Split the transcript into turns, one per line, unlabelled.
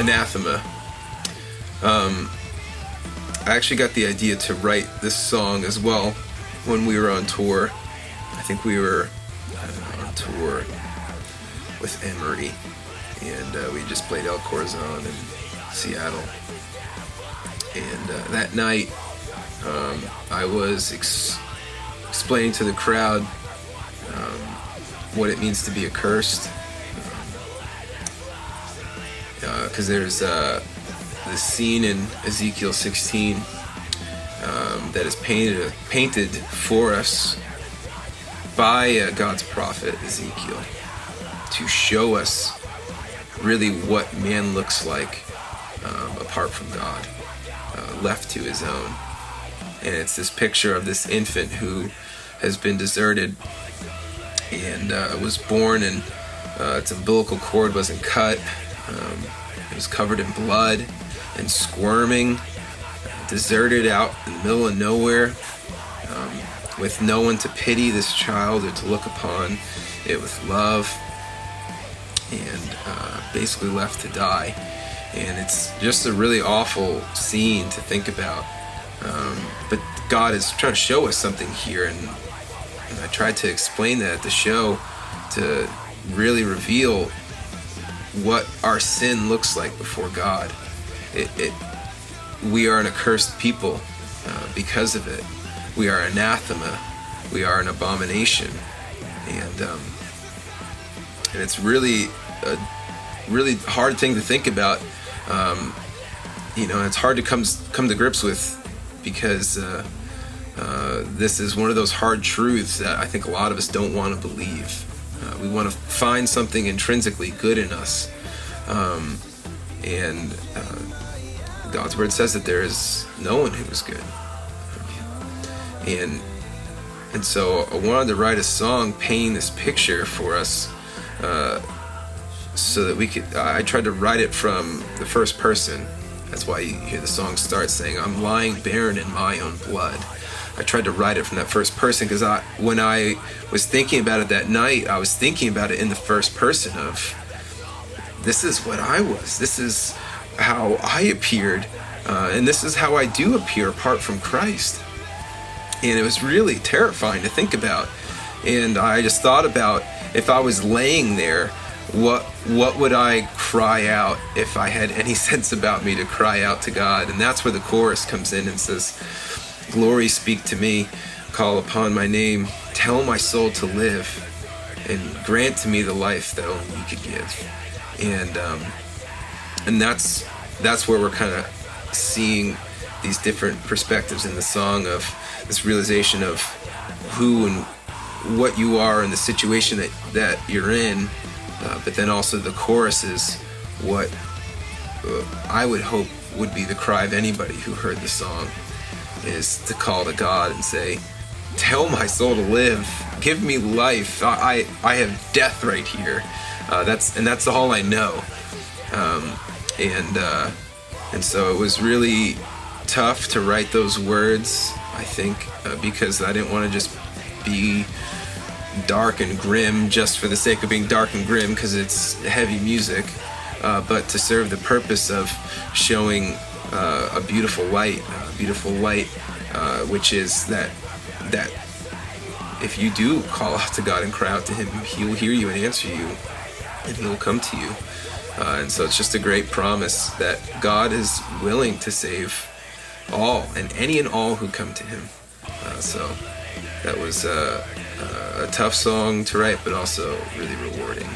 Anathema. I actually got the idea to write this song as well when we were on tour. I think we were on tour with Emery, and we just played El Corazon in Seattle. And that night, I was explaining to the crowd what it means to be accursed. Because there's this scene in Ezekiel 16 that is painted for us by God's prophet Ezekiel to show us really what man looks like apart from God, left to his own. And it's this picture of this infant who has been deserted and was born, and its umbilical cord wasn't cut. It was covered in blood and squirming, deserted out in the middle of nowhere, with no one to pity this child or to look upon it with love, and basically left to die. And it's just a really awful scene to think about. But God is trying to show us something here, and I tried to explain that at the show to really reveal what our sin looks like before God. We are an accursed people because of it. We are anathema. We are an abomination, and it's really a really hard thing to think about. It's hard to come to grips with, because this is one of those hard truths that I think a lot of us don't want to believe. We want to find something intrinsically good in us, and God's word says that there is no one who is good. And so I wanted to write a song painting this picture for us, so that we could. I tried to write it from the first person. That's why you hear the song start saying, "I'm lying barren in my own blood." I tried to write it from that first person because when I was thinking about it that night, I was thinking about it in the first person of, this is what I was. This is how I appeared, and this is how I do appear apart from Christ. And it was really terrifying to think about. And I just thought about, if I was laying there, what would I cry out if I had any sense about me to cry out to God? And that's where the chorus comes in and says, "Glory, speak to me, call upon my name, tell my soul to live, and grant to me the life that only you could give." And that's where we're kind of seeing these different perspectives in the song, of this realization of who and what you are in the situation that you're in, but then also the chorus is what I would hope would be the cry of anybody who heard the song, is to call to God and say, "Tell my soul to live, give me life. I have death right here. That's all I know." And so it was really tough to write those words, I think, because I didn't want to just be dark and grim just for the sake of being dark and grim because it's heavy music, but to serve the purpose of showing a beautiful light, which is that if you do call out to God and cry out to Him, He will hear you and answer you, and He will come to you. And so it's just a great promise that God is willing to save all and any and all who come to Him. So that was a tough song to write, but also really rewarding.